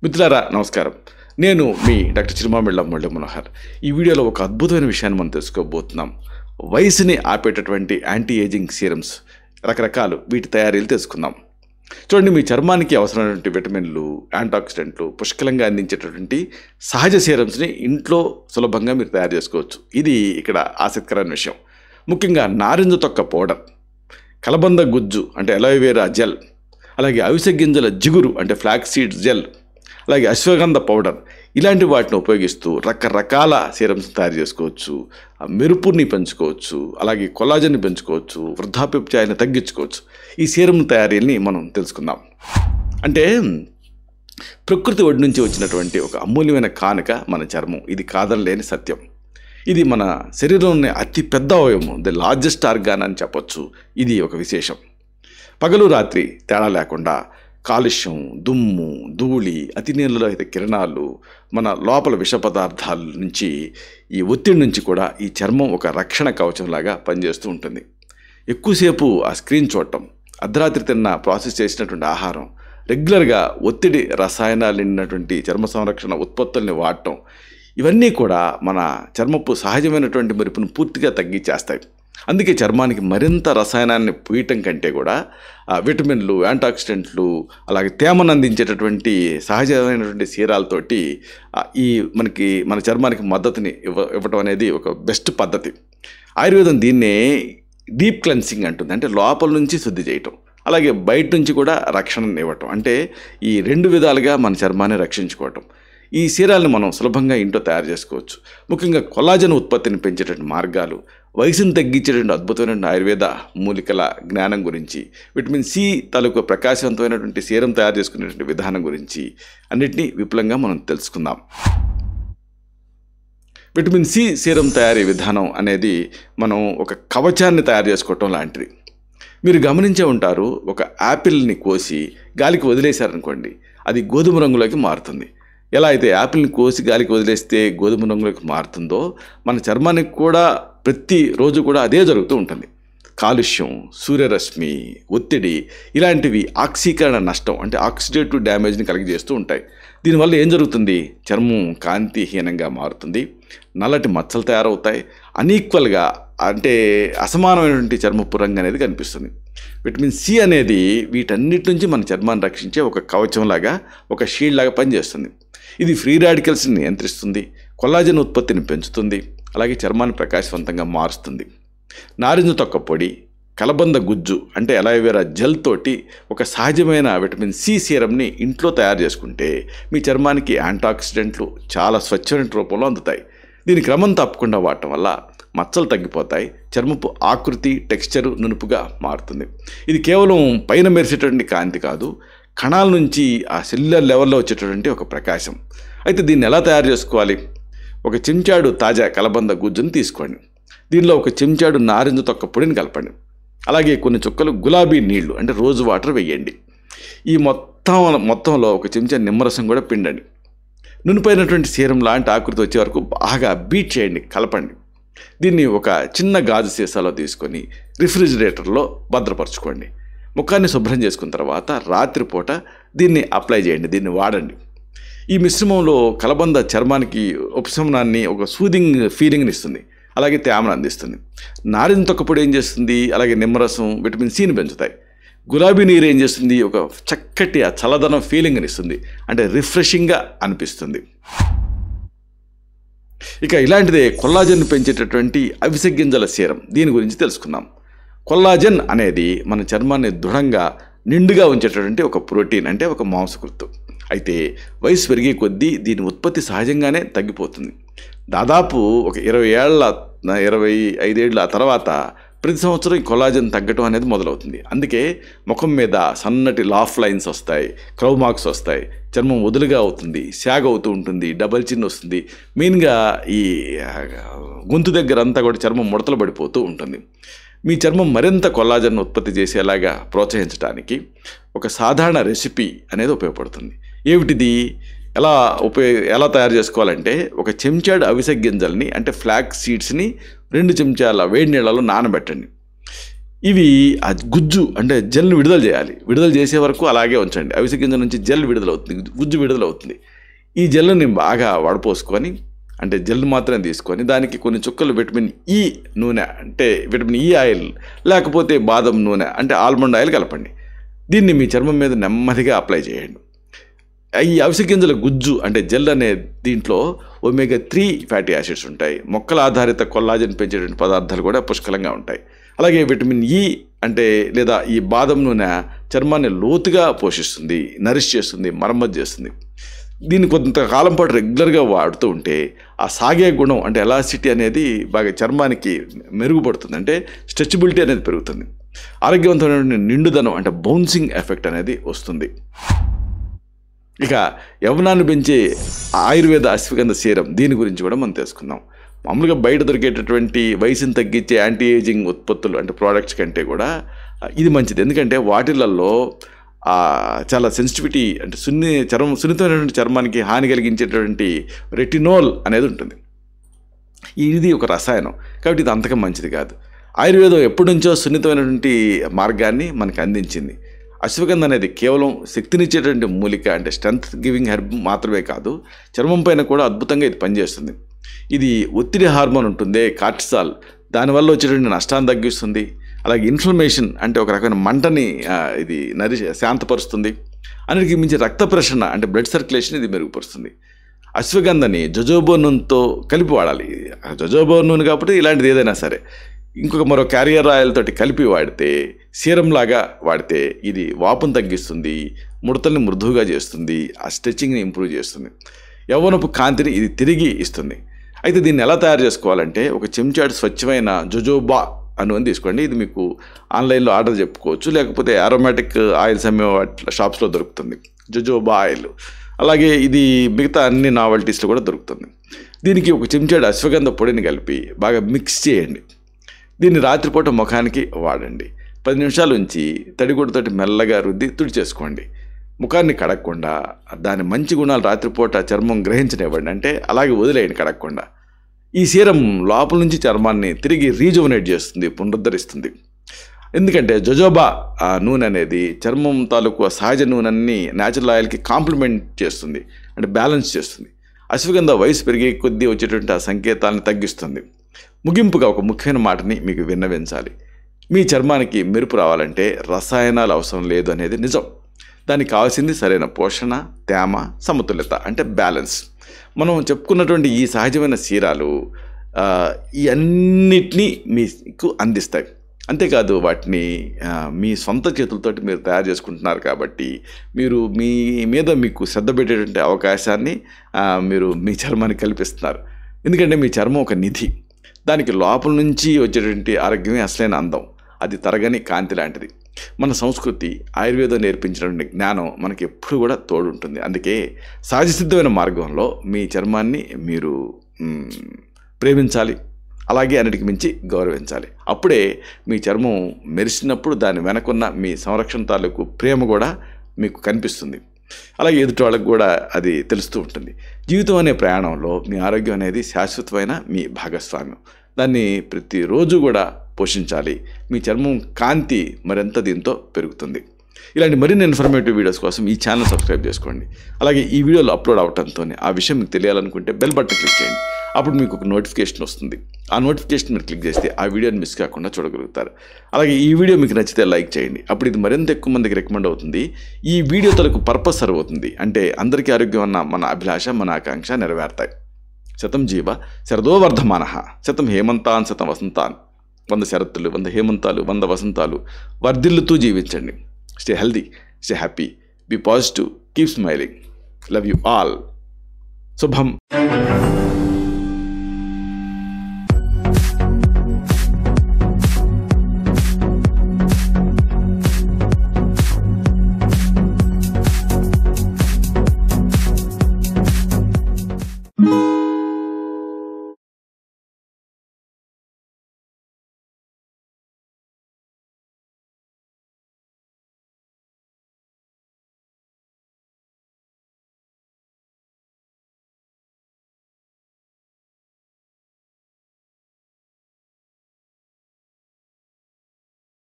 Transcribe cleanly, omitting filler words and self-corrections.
మిత్రులారా నమస్కారం. నేను మీ డాక్టర్ చిరుమామిళ్ళ మురళీ మనోహర్. ఈ వీడియోలో ఒక అద్భుతమైన విషయాన్ని మనం తెలుసుకోబోతున్నాం. వయసుని ఆపేటటువంటి యాంటీ ఏజింగ్ సీరమ్స్ రకరకాలు, వీటి తయారీలు తెలుసుకుందాం. చూడండి, మీ చర్మానికి అవసరమైనటువంటి విటమిన్లు, యాంటాక్సిడెంట్లు పుష్కలంగా అందించేటటువంటి సహజ సీరమ్స్ని ఇంట్లో సులభంగా మీరు తయారు చేసుకోవచ్చు. ఇది ఇక్కడ ఆసక్తికరమైన విషయం. ముఖ్యంగా నారింజ తొక్క పౌడర్, కలబంద గుజ్జు అంటే అలోవెరా జెల్, అలాగే అవిసె గింజల జిగురు అంటే ఫ్లాక్స్ సీడ్స్ జెల్, అలాగే అశ్వగంధ పౌడర్, ఇలాంటి వాటిని ఉపయోగిస్తూ రకరకాల సీరమ్స్ తయారు చేసుకోవచ్చు. మెరుపుని పెంచుకోవచ్చు, అలాగే కొల్లాజన్ని పెంచుకోవచ్చు, వృద్ధాప్యప్చాయాన్ని తగ్గించుకోవచ్చు. ఈ సీరం తయారీని మనం తెలుసుకుందాం. అంటే ప్రకృతి ఒడి నుంచి వచ్చినటువంటి ఒక అమూల్యమైన కానుక మన చర్మం. ఇది కాదనలేని సత్యం. ఇది మన శరీరంలోని అతి పెద్ద అవయవం, ది లార్జెస్ట్ ఆర్గాన్ అని చెప్పొచ్చు. ఇది ఒక విశేషం. పగలు రాత్రి తేడా లేకుండా కాలుష్యం, దుమ్ము, ధూళి, అతి నీళ్ళలో అయితే కిరణాలు, మన లోపల విష పదార్థాల నుంచి, ఈ ఒత్తిడి నుంచి కూడా ఈ చర్మం ఒక రక్షణ కవచంలాగా పనిచేస్తూ ఉంటుంది. ఎక్కువసేపు ఆ స్క్రీన్ చూడటం, అర్ధరాత్రి తిన్న ప్రాసెస్ చేసినటువంటి ఆహారం, రెగ్యులర్గా ఒత్తిడి రసాయనాలు నిండినటువంటి చర్మ సంరక్షణ ఉత్పత్తుల్ని వాడటం, ఇవన్నీ కూడా మన చర్మపు సహజమైనటువంటి మెరుపును పూర్తిగా తగ్గించేస్తాయి. అందుకే చర్మానికి మరింత రసాయనాన్ని పూయటం కంటే కూడా విటమిన్లు, యాంటాక్సిడెంట్లు, అలాగే తేమను అందించేటటువంటి సహజమైనటువంటి సీరాలతోటి మన చర్మానికి మద్దతుని ఇవ్వటం అనేది ఒక బెస్ట్ పద్ధతి. ఆయుర్వేదం దీన్నే డీప్ క్లెన్సింగ్ అంటుంది. అంటే లోపల నుంచి శుద్ధి చేయటం, అలాగే బయట నుంచి కూడా రక్షణను ఇవ్వటం. అంటే ఈ రెండు విధాలుగా మన చర్మాన్ని రక్షించుకోవటం. ఈ సీరాలను మనం సులభంగా ఇంట్లో తయారు చేసుకోవచ్చు. ముఖ్యంగా కొల్లాజన్ ఉత్పత్తిని పెంచేటువంటి మార్గాలు, వయసును తగ్గించేటువంటి అద్భుతమైన ఆయుర్వేద మూలికల జ్ఞానం గురించి, విటమిన్ సి తాలూకు ప్రకాశవంతమైనటువంటి సీరం తయారు చేసుకునేటువంటి విధానం గురించి అన్నిటినీ విపులంగా మనం తెలుసుకుందాం. విటమిన్ సి సీరం తయారీ విధానం అనేది మనం ఒక కవచాన్ని తయారు చేసుకోవటం లాంటిది. మీరు గమనించే ఉంటారు, ఒక యాపిల్ని కోసి గాలికి వదిలేశారనుకోండి, అది గోధుమ రంగులోకి మారుతుంది. ఎలా అయితే యాపిల్ని కోసి గాలికి వదిలేస్తే గోధుమ రంగులోకి మారుతుందో, మన చర్మానికి కూడా ప్రతిరోజు కూడా అదే జరుగుతూ ఉంటుంది. కాలుష్యం, సూర్యరశ్మి, ఒత్తిడి, ఇలాంటివి ఆక్సీకరణ నష్టం అంటే ఆక్సిడేటివ్ డ్యామేజ్ని కలిగజేస్తూ ఉంటాయి. దీనివల్ల ఏం జరుగుతుంది? చర్మం కాంతిహీనంగా మారుతుంది, నల్లటి మచ్చలు తయారవుతాయి, అన్ఈక్వల్గా అంటే అసమానమైనటువంటి చర్మపు రంగు అనేది కనిపిస్తుంది. విటమిన్ సి అనేది వీటన్నిటి నుంచి మన చర్మాన్ని రక్షించే ఒక కవచంలాగా, ఒక షీల్డ్ లాగా పనిచేస్తుంది. ఇది ఫ్రీ రాడికల్స్ని నియంత్రిస్తుంది, కొల్లాజన్ ఉత్పత్తిని పెంచుతుంది, అలాగే చర్మాన్ని ప్రకాశవంతంగా మారుస్తుంది. నారింజ తొక్క పొడి, కలబంద గుజ్జు అంటే అలోవెరా జెల్ తోటి ఒక సహజమైన విటమిన్ సి సీరంని ఇంట్లో తయారు చేసుకుంటే మీ చర్మానికి యాంటాక్సిడెంట్లు చాలా స్వచ్ఛమైన రూపంలో అందుతాయి. దీని క్రమం తప్పకుండా వాడటం వల్ల మచ్చలు తగ్గిపోతాయి, చర్మపు ఆకృతి, టెక్స్చరు నునుపుగా మారుతుంది. ఇది కేవలం పైన మెరిసేటటువంటి కాంతి కాదు, కణాల నుంచి ఆ సెల్యులర్ లెవెల్లో వచ్చేటటువంటి ఒక ప్రకాశం. అయితే దీన్ని ఎలా తయారు చేసుకోవాలి? ఒక చెంచాడు తాజా కలబంద గుజ్జును తీసుకోండి. దీనిలో ఒక చెంచాడు నారింజ తొక్క పొడిని కలపండి. అలాగే కొన్ని చుక్కలు గులాబీ నీళ్లు అంటే రోజ్ వాటర్ వేయండి. ఈ మొత్తంలో ఒక చెంచా నిమ్మరసం కూడా పిండండి. నునుపైనటువంటి సీరం లాంటి ఆకృతి వచ్చే వరకు బాగా బీట్ చేయండి, కలపండి. దీన్ని ఒక చిన్న గాజు సీసాలో తీసుకొని రిఫ్రిజిరేటర్లో భద్రపరచుకోండి. ముఖాన్ని శుభ్రం చేసుకున్న తర్వాత రాత్రిపూట దీన్ని అప్లై చేయండి, దీన్ని వాడండి. ఈ మిశ్రమంలో కలబంద చర్మానికి ఉపశమనాన్ని, ఒక సూదింగ్ ఫీలింగ్ని ఇస్తుంది, అలాగే తేమను అందిస్తుంది. నారింజ తొక్క పొడి ఏం చేస్తుంది? అలాగే నిమ్మరసం విటమిన్ సిని పెంచుతాయి. గులాబీ నీరు ఏం చేస్తుంది? ఒక చక్కటి ఆ చల్లదనం ఫీలింగ్ని ఇస్తుంది, అంటే రిఫ్రెషింగ్గా అనిపిస్తుంది. ఇక ఇలాంటిదే కొల్లాజన్ పెంచేటటువంటి అవిసె గింజల సీరం, దీని గురించి తెలుసుకుందాం. కొల్లాజన్ అనేది మన చర్మాన్ని దృఢంగా, నిండుగా ఉంచేటటువంటి ఒక ప్రోటీన్, అంటే ఒక మాంసకృత్తు. అయితే వయసు పెరిగే కొద్దీ దీని ఉత్పత్తి సహజంగానే తగ్గిపోతుంది. దాదాపు ఒక 25 ఏళ్ళ తర్వాత ప్రతి సంవత్సరం ఈ కొల్లాజన్ తగ్గటం అనేది మొదలవుతుంది. అందుకే ముఖం మీద సన్నటి లాఫ్ లైన్స్ వస్తాయి, క్రౌ మార్క్స్ వస్తాయి, చర్మం వదులుగా అవుతుంది, శాగ్ అవుతూ ఉంటుంది, డబల్ చిన్ వస్తుంది. మెయిన్గా ఈ గొంతు దగ్గర అంతా కూడా చర్మం ముడతలు పడిపోతూ ఉంటుంది. మీ చర్మం మరింత కొల్లాజన్ ఉత్పత్తి చేసేలాగా ప్రోత్సహించడానికి ఒక సాధారణ రెసిపీ అనేది ఉపయోగపడుతుంది. ఏమిటిది? ఎలా తయారు చేసుకోవాలంటే, ఒక చెంచాడు అవిసె గింజల్ని అంటే ఫ్లాక్స్ సీడ్స్ని 2 చెంచాల వేడి నీళ్ళలో నానబెట్టండి. ఇవి ఆ గుజ్జు అంటే జెల్ని విడుదల చేయాలి. విడుదల చేసే వరకు అలాగే ఉంచండి. అవిసె గింజ నుంచి జెల్ విడుదలవుతుంది, గుజ్జు విడుదలవుతుంది. ఈ జెల్ని బాగా వడపోసుకొని, అంటే జెల్ మాత్రమే తీసుకొని దానికి కొన్ని చుక్కలు విటమిన్ ఈ నూనె అంటే విటమిన్ ఈ ఆయిల్ లేకపోతే బాదం నూనె అంటే ఆల్మండ్ ఆయిల్ కలపండి. దీన్ని మీ చర్మం మీద నెమ్మదిగా అప్లై చేయండి. ఈ అవిసె గింజల గుజ్జు అంటే జెల్ అనే దీంట్లో ఒమేగా-3 ఫ్యాటీ యాసిడ్స్ ఉంటాయి. మొక్కల ఆధారిత కొల్లాజన్ పెంచేటువంటి పదార్థాలు కూడా పుష్కలంగా ఉంటాయి. అలాగే విటమిన్ ఈ అంటే లేదా ఈ బాదం నూనె చర్మాన్ని లోతుగా పోషిస్తుంది, నరిష్ చేస్తుంది, మరమ్మతు చేస్తుంది. దీన్ని కొంతకాలం పాటు రెగ్యులర్గా వాడుతూ ఉంటే ఆ సాగే గుణం అంటే ఎలాసిటీ అనేది బాగా చర్మానికి మెరుగుపడుతుంది, అంటే స్ట్రెచబిలిటీ అనేది పెరుగుతుంది. ఆరోగ్యవంతమైన నిండుదనం అంటే బౌన్సింగ్ ఎఫెక్ట్ అనేది వస్తుంది. ఇక యవ్వనాన్ని పెంచే ఆయుర్వేద అశ్వగంధ సీరం దీని గురించి కూడా మనం తెలుసుకుందాం. మామూలుగా బయట దొరికేటటువంటి వయసుని తగ్గించే యాంటీ ఏజింగ్ ఉత్పత్తులు అంటే ప్రోడక్ట్స్ కంటే కూడా ఇది మంచిది. ఎందుకంటే వాటిలలో చాలా సెన్సిటివిటీ అంటే సున్నితమైనటువంటి చర్మానికి హాని కలిగించేటువంటి రెటినోల్ అనేది ఉంటుంది. ఇది ఒక రసాయనం కాబట్టి ఇది అంతగా మంచిది కాదు. ఆయుర్వేదం ఎప్పటి నుంచో సున్నితమైనటువంటి మార్గాన్ని మనకు అందించింది. అశ్వగంధ అనేది కేవలం శక్తినిచ్చేటువంటి మూలిక అంటే స్ట్రెంత్ గివింగ్ హెర్బ్ మాత్రమే కాదు, చర్మం పైన కూడా అద్భుతంగా ఇది పనిచేస్తుంది. ఇది ఒత్తిడి హార్మోన్ ఉంటుంది కార్టిసాల్, దానివల్ల వచ్చేటువంటి నష్టాన్ని తగ్గిస్తుంది. అలాగే ఇన్ఫ్లమేషన్ అంటే ఒక రకమైన మంటని ఇది శాంతపరుస్తుంది. అన్నిటికీ మించి రక్త ప్రసరణ అంటే బ్లడ్ సర్క్యులేషన్ ఇది మెరుగుపరుస్తుంది. అశ్వగంధని జొజోబా నూనెతో కలిపి వాడాలి. జొజోబా నూనె కాబట్టి ఇలాంటిది ఏదైనా సరే మరో క్యారియర్ ఆయిల్ తోటి కలిపి వాడితే, సీరంలాగా వాడితే ఇది వాపును తగ్గిస్తుంది, ముడతల్ని మృదువుగా చేస్తుంది, ఆ స్ట్రెచ్చింగ్ని ఇంప్రూవ్ చేస్తుంది, యవ్వనపు కాంతిని ఇది తిరిగి ఇస్తుంది. అయితే దీన్ని ఎలా తయారు చేసుకోవాలంటే ఒక చెంచాడు స్వచ్ఛమైన జొజోబా అని తీసుకోండి. ఇది మీకు ఆన్లైన్లో ఆర్డర్ చెప్పుకోవచ్చు, లేకపోతే ఆరోమాటిక్ ఆయిల్స్ అమ్మే షాప్స్లో దొరుకుతుంది జొజోబా ఆయిల్. అలాగే ఇది మిగతా అన్ని నావల్టీస్లో కూడా దొరుకుతుంది. దీనికి ఒక చెంచాడు అశ్వగంధ పొడిని కలిపి బాగా మిక్స్ చేయండి. దీన్ని రాత్రిపూట ముఖానికి వాడండి. 10 నిమిషాల నుంచి తడిగుడ్డతోటి మెల్లగా రుద్ది తుడిచేసుకోండి. ముఖాన్ని కడగకుండా దాని మంచి గుణాలు రాత్రిపూట చర్మం గ్రహించనివ్వండి, అంటే అలాగే వదిలేయండి కడగకుండా. ఈ సీరం లోపల నుంచి చర్మాన్ని తిరిగి రీజువనేట్ చేస్తుంది, పునరుద్ధరిస్తుంది. ఎందుకంటే జొజోబా నూనె అనేది చర్మం తాలూకు సహజ నూనెని న్యాచురల్ ఆయిల్కి కాంప్లిమెంట్ చేస్తుంది, అంటే బ్యాలెన్స్ చేస్తుంది. అశ్వగంధ వయసు పెరిగే కొద్దీ వచ్చేటువంటి ఆ సంకేతాలను తగ్గిస్తుంది. ముగింపుగా ఒక ముఖ్యమైన మాటని మీకు విన్నవించాలి. మీ చర్మానికి మెరుపు రావాలంటే రసాయనాలు అవసరం లేదు అనేది నిజం. దానికి కావాల్సింది సరైన పోషణ, తేమ, సమతుల్యత అంటే బ్యాలెన్స్. మనం చెప్పుకున్నటువంటి ఈ సహజమైన సీరాలు ఈ అన్నిటినీ మీకు అందిస్తాయి. అంతేకాదు వాటిని మీ సొంత చేతులతోటి మీరు తయారు చేసుకుంటున్నారు కాబట్టి మీరు మీ మీద మీకు శ్రద్ధ పెట్టేటువంటి అవకాశాన్ని మీరు మీ చర్మానికి కల్పిస్తున్నారు. ఎందుకంటే మీ చర్మం ఒక నిధి, దానికి లోపల నుంచి వచ్చేటువంటి ఆరోగ్యమే అసలైన అందం, అది తరగని కాంతి లాంటిది. మన సంస్కృతి ఆయుర్వేదం నేర్పించినటువంటి జ్ఞానం మనకి ఎప్పుడు కూడా తోడుంటుంది. అందుకే సహజసిద్ధమైన మార్గంలో మీ చర్మాన్ని మీరు ప్రేమించాలి, అలాగే అన్నిటికి మించి గౌరవించాలి. అప్పుడే మీ చర్మం మెరిసినప్పుడు దాని వెనకున్న మీ సంరక్షణ తాలూకు ప్రేమ కూడా మీకు కనిపిస్తుంది. అలాగే ఎదుటి వాళ్ళకు కూడా అది తెలుస్తూ ఉంటుంది. జీవితం అనే ప్రయాణంలో మీ ఆరోగ్యం అనేది శాశ్వతమైన మీ భాగస్వామ్యం. దాన్ని ప్రతిరోజు కూడా పోషించాలి. మీ చర్మం కాంతి మరింత దీంతో పెరుగుతుంది. ఇలాంటి మరిన్ని ఇన్ఫర్మేటివ్ వీడియోస్ కోసం ఈ ఛానల్ సబ్స్క్రైబ్ చేసుకోండి. అలాగే ఈ వీడియోలు అప్లోడ్ అవడంతో ఆ విషయం మీకు తెలియాలనుకుంటే బెల్ బటన్ క్లిక్ చేయండి. అప్పుడు మీకు ఒక నోటిఫికేషన్ వస్తుంది. ఆ నోటిఫికేషన్ మీరు క్లిక్ చేస్తే ఆ వీడియోని మిస్ కాకుండా చూడగలుగుతారు. అలాగే ఈ వీడియో మీకు నచ్చితే లైక్ చేయండి. అప్పుడు ఇది మరింత ఎక్కువ మందికి రికమెండ్ అవుతుంది. ఈ వీడియో తలకు పర్పస్ సర్వ్ అవుతుంది, అంటే అందరికీ ఆరోగ్యం అన్న మన అభిలాష, మన ఆకాంక్ష నెరవేరుతాయి. శతం జీవ శరదో వర్ధమానః, శతం హేమంతాన్ శతం వసంతాన్. 100 శరత్తులు, 100 హేమంతాలు, 100 వసంతాలు వర్ధిల్లుతూ జీవించండి. Stay healthy, stay happy, be positive, keep smiling. Love you all. శుభం.